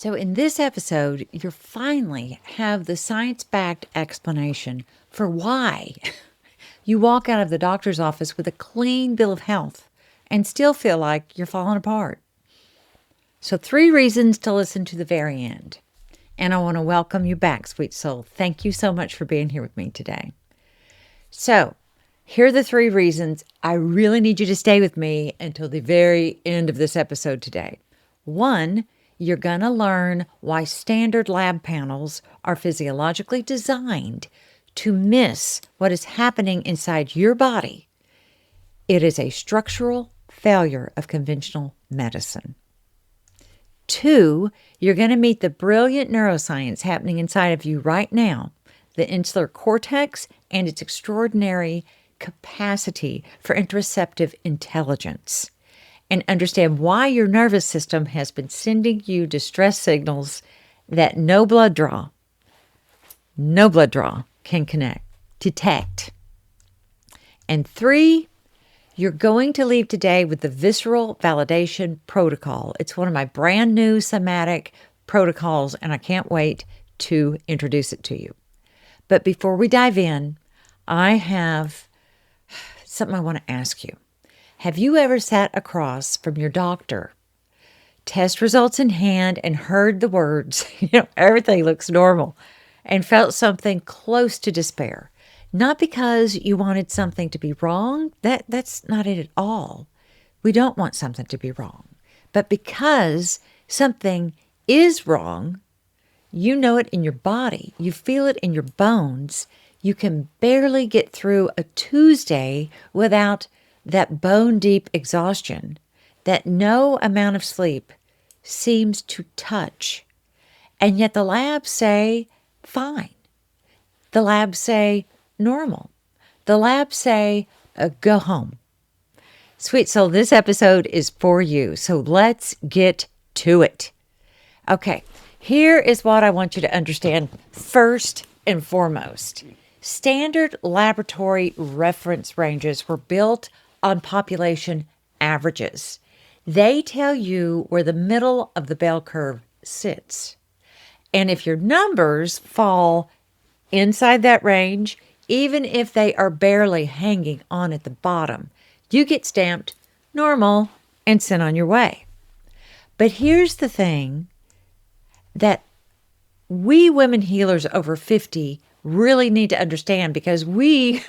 So in this episode, you finally have the science-backed explanation for why you walk out of the doctor's office with a clean bill of health and still feel like you're falling apart. So 3 reasons to listen to the very end. And I want to welcome you back, sweet soul. Thank you so much for being here with me today. So here are the 3 reasons I really need you to stay with me until the very end of this episode today. 1, you're going to learn why standard lab panels are physiologically designed to miss what is happening inside your body. It is a structural failure of conventional medicine. 2, you're going to meet the brilliant neuroscience happening inside of you right now, the insular cortex and its extraordinary capacity for interoceptive intelligence, and understand why your nervous system has been sending you distress signals that no blood draw can detect. And 3, you're going to leave today with the Visceral Validation Protocol. It's one of my brand new somatic protocols, and I can't wait to introduce it to you. But before we dive in, I have something I want to ask you. Have you ever sat across from your doctor, test results in hand, and heard the words, everything looks normal, and felt something close to despair? Not because you wanted something to be wrong. That's not it at all. We don't want something to be wrong. But because something is wrong, you know it in your body. You feel it in your bones. You can barely get through a Tuesday without that bone-deep exhaustion that no amount of sleep seems to touch. And yet the labs say, fine. The labs say, normal. The labs say, go home. Sweet soul, this episode is for you. So let's get to it. Okay, here is what I want you to understand first and foremost. Standard laboratory reference ranges were built on population averages. They tell you where the middle of the bell curve sits. And if your numbers fall inside that range, even if they are barely hanging on at the bottom, you get stamped normal and sent on your way. But here's the thing that we women healers over 50 really need to understand, because we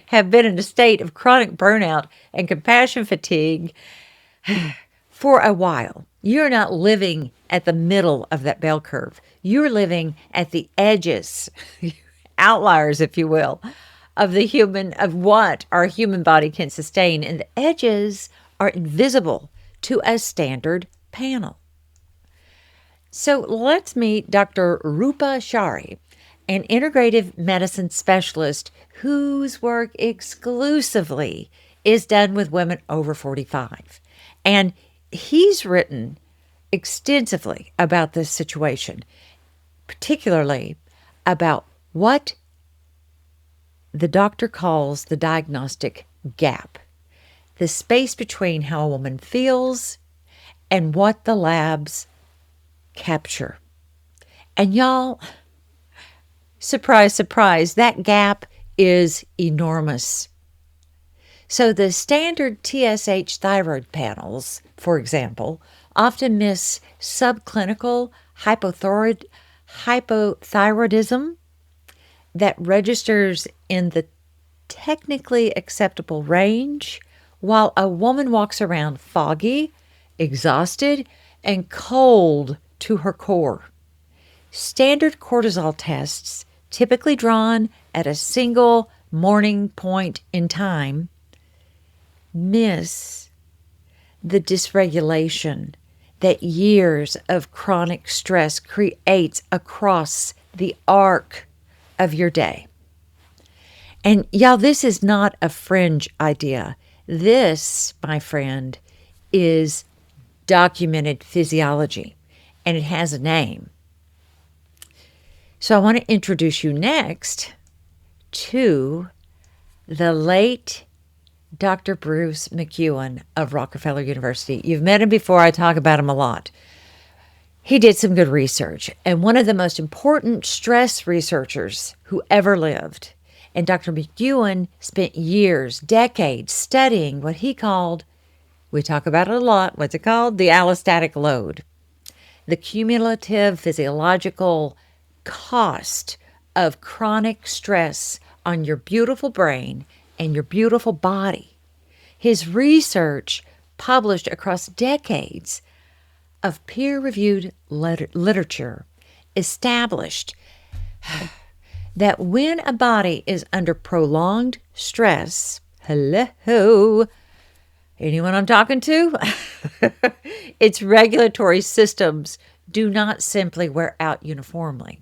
have been in a state of chronic burnout and compassion fatigue for a while. You're not living at the middle of that bell curve. You're living at the edges, outliers, if you will, of what our human body can sustain. And the edges are invisible to a standard panel. So let's meet Dr. Rupa Shari, an integrative medicine specialist whose work exclusively is done with women over 45. And he's written extensively about this situation, particularly about what the doctor calls the diagnostic gap, the space between how a woman feels and what the labs capture. And y'all, surprise, surprise, that gap is enormous. So the standard TSH thyroid panels, for example, often miss subclinical hypothyroidism that registers in the technically acceptable range, while a woman walks around foggy, exhausted, and cold to her core. Standard cortisol tests, typically drawn at a single morning point in time, miss the dysregulation that years of chronic stress creates across the arc of your day. And y'all, this is not a fringe idea. This, my friend, is documented physiology, and it has a name. So I want to introduce you next to the late Dr. Bruce McEwen of Rockefeller University. You've met him before. I talk about him a lot. He did some good research, and one of the most important stress researchers who ever lived. And Dr. McEwen spent years, decades studying what he called, we talk about it a lot, what's it called? The allostatic load. The cumulative physiological cost of chronic stress on your beautiful brain and your beautiful body. His research, published across decades of peer-reviewed literature, established that when a body is under prolonged stress, hello, anyone I'm talking to? Its regulatory systems do not simply wear out uniformly.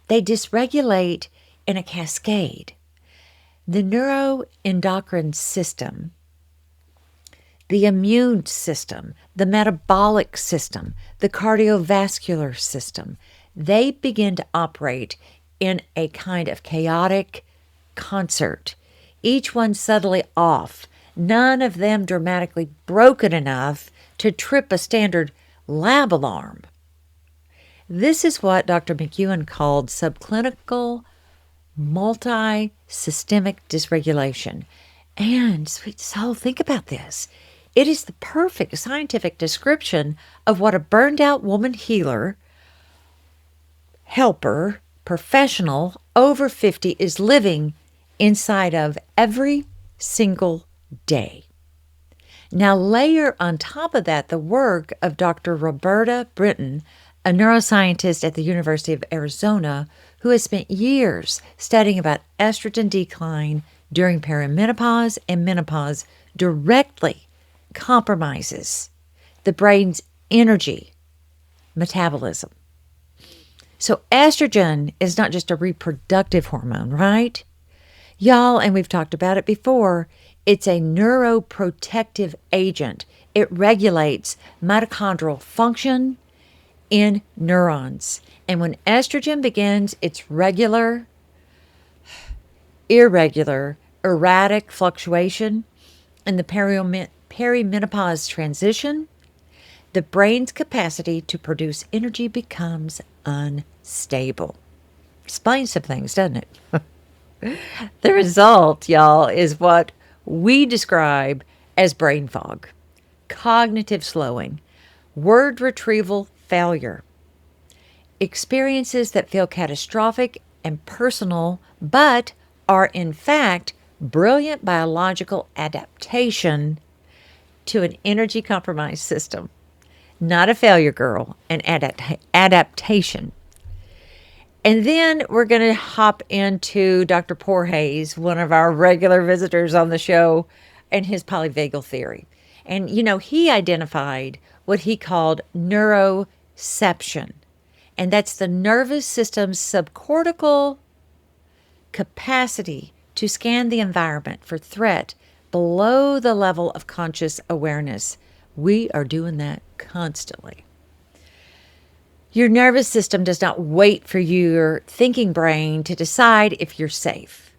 They dysregulate in a cascade. The neuroendocrine system, the immune system, the metabolic system, the cardiovascular system, they begin to operate in a kind of chaotic concert, each one subtly off, none of them dramatically broken enough to trip a standard lab alarm. This is what Dr. McEwen called subclinical multisystemic dysregulation. And, sweet soul, think about this. It is the perfect scientific description of what a burned out woman healer, helper, professional over 50 is living inside of every single day. Now layer on top of that the work of Dr. Roberta Britton, a neuroscientist at the University of Arizona who has spent years studying about estrogen decline during perimenopause and menopause directly compromises the brain's energy metabolism. So estrogen is not just a reproductive hormone, right? Y'all, and we've talked about it before, it's a neuroprotective agent. It regulates mitochondrial function in neurons. And when estrogen begins its regular, irregular, erratic fluctuation in the perimenopause transition, the brain's capacity to produce energy becomes unstable. Explains some things, doesn't it? The result, y'all, is what we describe as brain fog, cognitive slowing, word retrieval failure, experiences that feel catastrophic and personal, but are in fact brilliant biological adaptation to an energy compromised system. Not a failure, girl, an adaptation. And then we're going to hop into Dr. Porhayes, one of our regular visitors on the show, and his polyvagal theory. And, you know, he identified what he called neuroception. And that's the nervous system's subcortical capacity to scan the environment for threat below the level of conscious awareness. We are doing that constantly. Your nervous system does not wait for your thinking brain to decide if you're safe.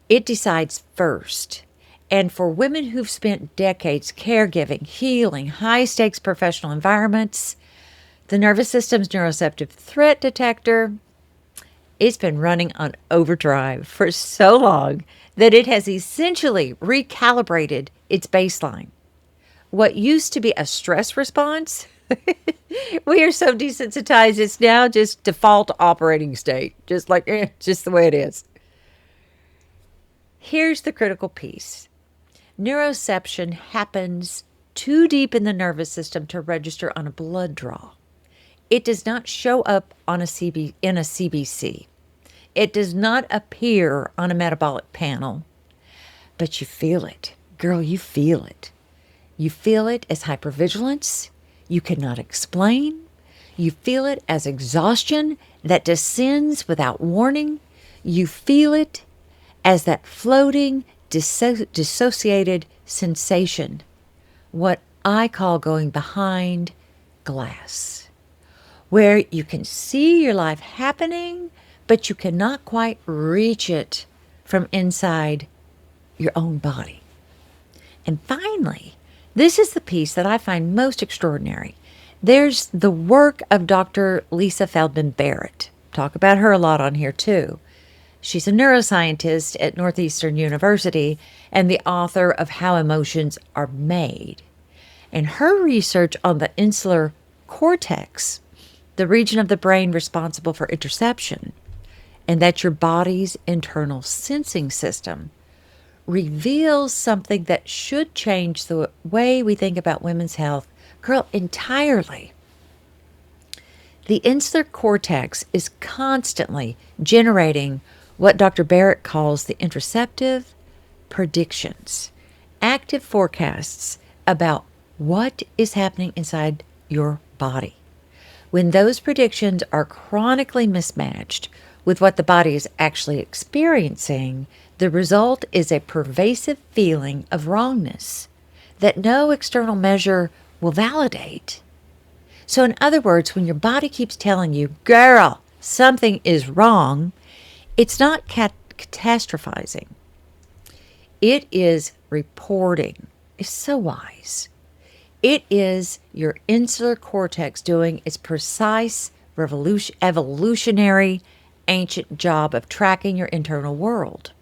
It decides first. And for women who've spent decades caregiving, healing, high-stakes professional environments, the nervous system's neuroceptive threat detector, it's been running on overdrive for so long that it has essentially recalibrated its baseline. What used to be a stress response, we are so desensitized, it's now just default operating state, just like, just the way it is. Here's the critical piece. Neuroception happens too deep in the nervous system to register on a blood draw. It does not show up on in a CBC. It does not appear on a metabolic panel, but you feel it. Girl, you feel it. You feel it as hypervigilance you cannot explain. You feel it as exhaustion that descends without warning. You feel it as that floating, dissociated sensation, what I call going behind glass, where you can see your life happening, but you cannot quite reach it from inside your own body. And finally, this is the piece that I find most extraordinary. There's the work of Dr. Lisa Feldman Barrett. Talk about her a lot on here too. She's a neuroscientist at Northeastern University and the author of How Emotions Are Made. And her research on the insular cortex, the region of the brain responsible for interoception, and that's your body's internal sensing system, reveals something that should change the way we think about women's health, girl, entirely. The insular cortex is constantly generating what Dr. Barrett calls the interoceptive predictions, active forecasts about what is happening inside your body. When those predictions are chronically mismatched with what the body is actually experiencing, the result is a pervasive feeling of wrongness that no external measure will validate. So in other words, when your body keeps telling you, girl, something is wrong, it's not catastrophizing. It is reporting. It's so wise. It is your insular cortex doing its precise evolutionary ancient job of tracking your internal world.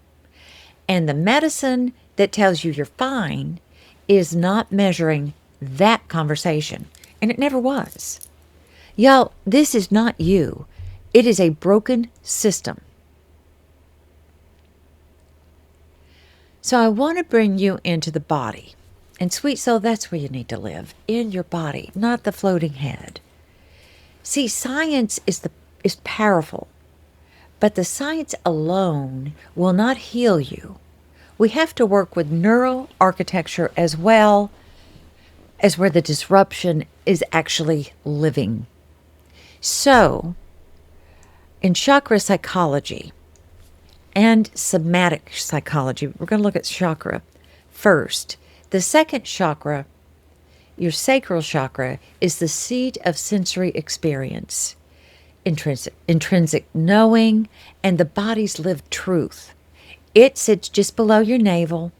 And the medicine that tells you you're fine is not measuring that conversation. And it never was. Y'all, this is not you. It is a broken system. So I want to bring you into the body. And sweet soul, that's where you need to live, in your body, not the floating head. See, science is powerful, but the science alone will not heal you. We have to work with neural architecture as well as where the disruption is actually living. So, in chakra psychology and somatic psychology, we're going to look at chakra first. The second chakra, your sacral chakra, is the seat of sensory experience, intrinsic knowing, and the body's lived truth. It sits just below your navel.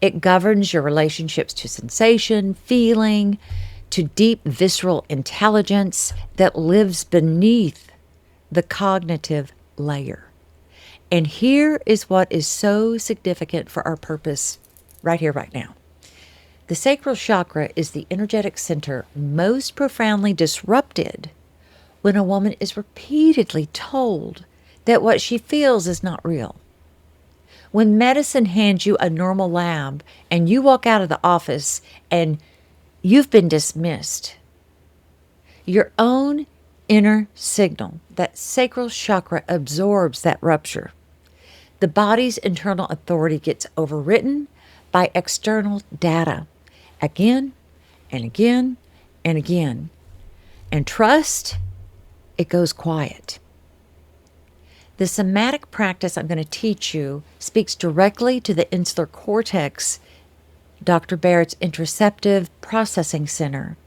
It governs your relationships to sensation, feeling, to deep visceral intelligence that lives beneath the cognitive layer. And here is what is so significant for our purpose right here, right now. The sacral chakra is the energetic center most profoundly disrupted when a woman is repeatedly told that what she feels is not real. When medicine hands you a normal lab and you walk out of the office and you've been dismissed, your own inner signal, that sacral chakra, absorbs that rupture. The body's internal authority gets overwritten by external data again and again and again. And trust, it goes quiet. The somatic practice I'm going to teach you speaks directly to the insular cortex, Dr. Barrett's interoceptive processing center,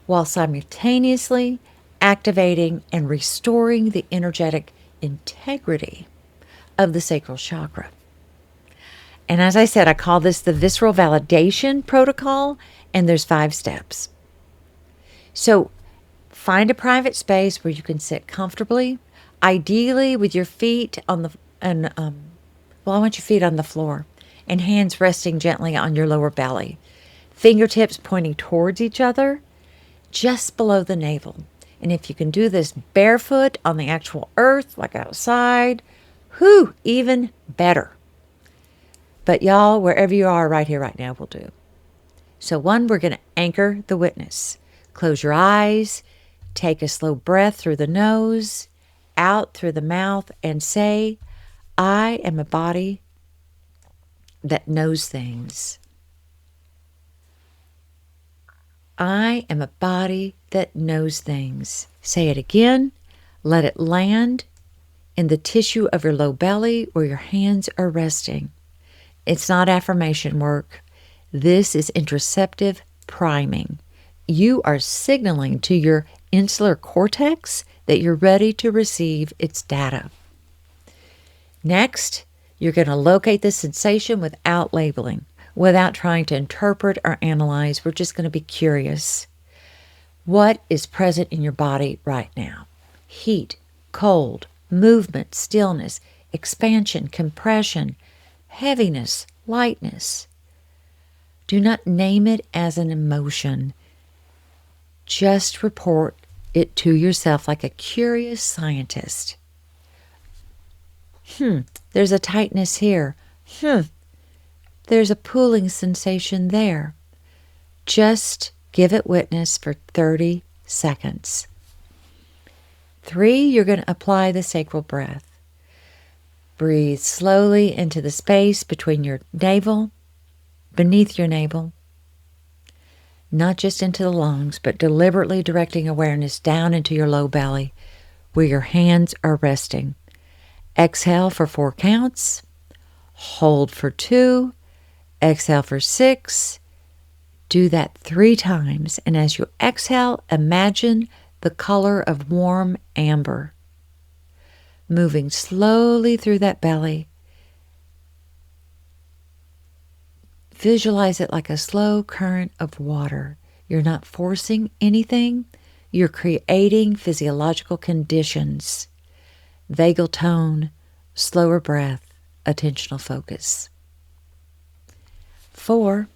while simultaneously activating and restoring the energetic integrity of the sacral chakra. And as I said, I call this the visceral validation protocol, and there's 5 steps. So find a private space where you can sit comfortably, ideally with your feet on the, I want your feet on the floor and hands resting gently on your lower belly. Fingertips pointing towards each other, just below the navel. And if you can do this barefoot on the actual earth, like outside, even better. But y'all, wherever you are right here, right now will do. So 1, we're going to anchor the witness. Close your eyes, take a slow breath through the nose, out through the mouth, and say, I am a body that knows things. I am a body that knows things. Say it again. Let it land in the tissue of your low belly where your hands are resting. It's not affirmation work. This is interoceptive priming. You are signaling to your insular cortex that you're ready to receive its data. Next, you're going to locate the sensation without labeling, without trying to interpret or analyze. We're just going to be curious. What is present in your body right now? Heat, cold, movement, stillness, expansion, compression, heaviness, lightness. Do not name it as an emotion. Just report it to yourself like a curious scientist. There's a tightness here. There's a pooling sensation there. Just give it witness for 30 seconds. 3, you're going to apply the sacral breath. Breathe slowly into the space between your navel, beneath your navel, not just into the lungs, but deliberately directing awareness down into your low belly where your hands are resting. Exhale for 4 counts, hold for 2, exhale for 6. Do that 3 times, and as you exhale, imagine the color of warm amber moving slowly through that belly. Visualize it like a slow current of water. You're not forcing anything. You're creating physiological conditions. Vagal tone, slower breath, attentional focus. 4,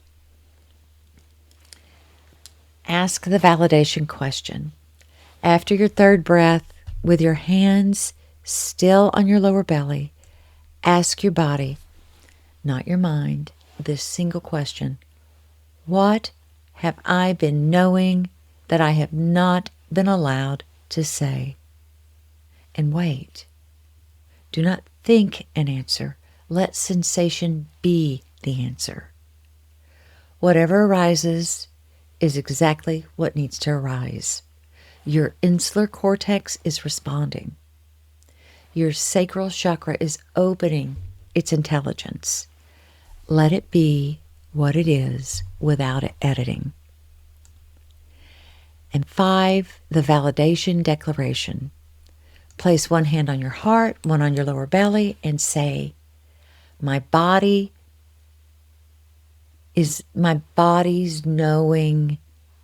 ask the validation question. After your 3rd breath, with your hands still on your lower belly, ask your body, not your mind, this single question. What have I been knowing that I have not been allowed to say? And wait. Do not think an answer. Let sensation be the answer. Whatever arises is exactly what needs to arise. Your insular cortex is responding. Your sacral chakra is opening its intelligence. Let it be what it is without editing. And 5, the validation declaration. Place one hand on your heart, one on your lower belly, and say, my body's knowing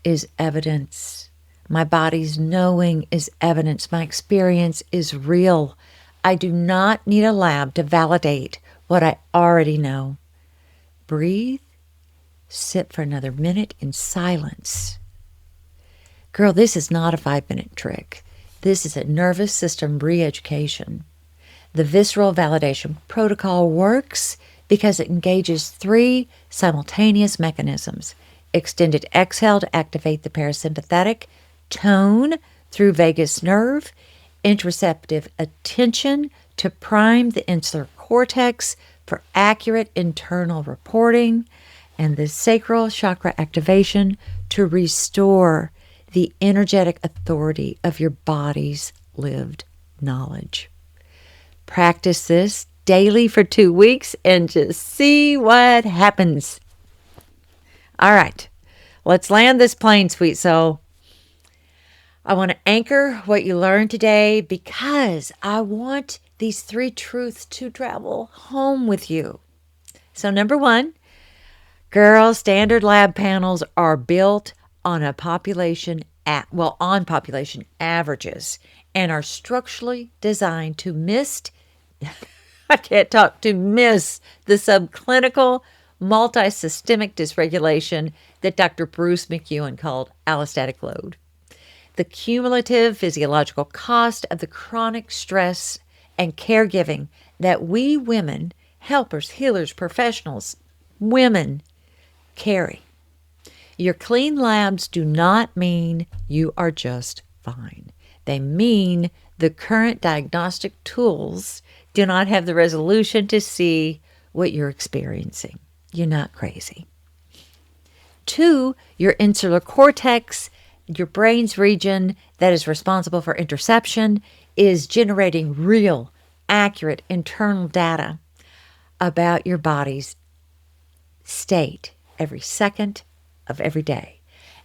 is evidence. My body's knowing is evidence. My experience is real. I do not need a lab to validate what I already know. Breathe. Sit for another minute in silence. Girl, this is not a 5-minute trick. This is a nervous system re-education. The visceral validation protocol works because it engages 3 simultaneous mechanisms. Extended exhale to activate the parasympathetic, tone through vagus nerve, interoceptive attention to prime the insular cortex for accurate internal reporting, and the sacral chakra activation to restore the energetic authority of your body's lived knowledge. Practice this daily for 2 weeks and just see what happens. All right, let's land this plane, sweet soul. I want to anchor what you learned today because I want these 3 truths to travel home with you. So number 1, girl, standard lab panels are built on population averages and are structurally designed to miss the subclinical multisystemic dysregulation that Dr. Bruce McEwen called allostatic load. The cumulative physiological cost of the chronic stress and caregiving that we women, helpers, healers, professionals, women carry. Your clean labs do not mean you are just fine. They mean the current diagnostic tools do not have the resolution to see what you're experiencing. You're not crazy. 2, your insular cortex, your brain's region that is responsible for interception, is generating real, accurate internal data about your body's state every second of every day.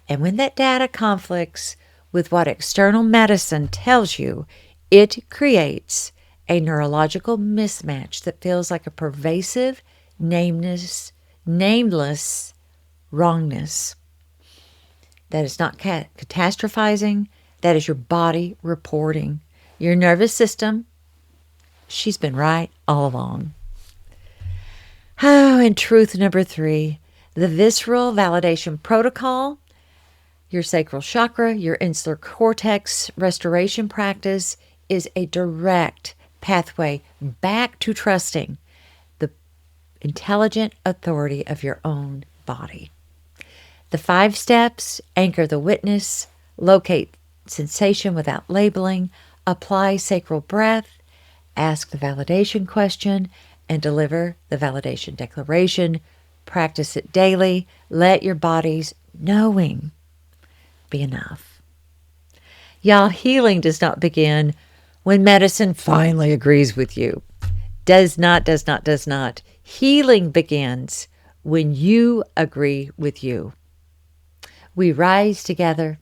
And when that data conflicts with what external medicine tells you, it creates a neurological mismatch that feels like a pervasive, nameless wrongness. That is not catastrophizing. That is your body reporting. Your nervous system, she's been right all along. Oh, and truth number 3, the visceral validation protocol, your sacral chakra, your insular cortex restoration practice is a direct pathway back to trusting the intelligent authority of your own body. The 5 steps: anchor the witness, locate sensation without labeling, apply sacral breath, ask the validation question, and deliver the validation declaration. Practice it daily. Let your body's knowing be enough. Y'all, healing does not begin when medicine finally agrees with you. Does not. Healing begins when you agree with you. We rise together,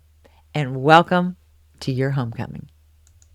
and welcome to your homecoming.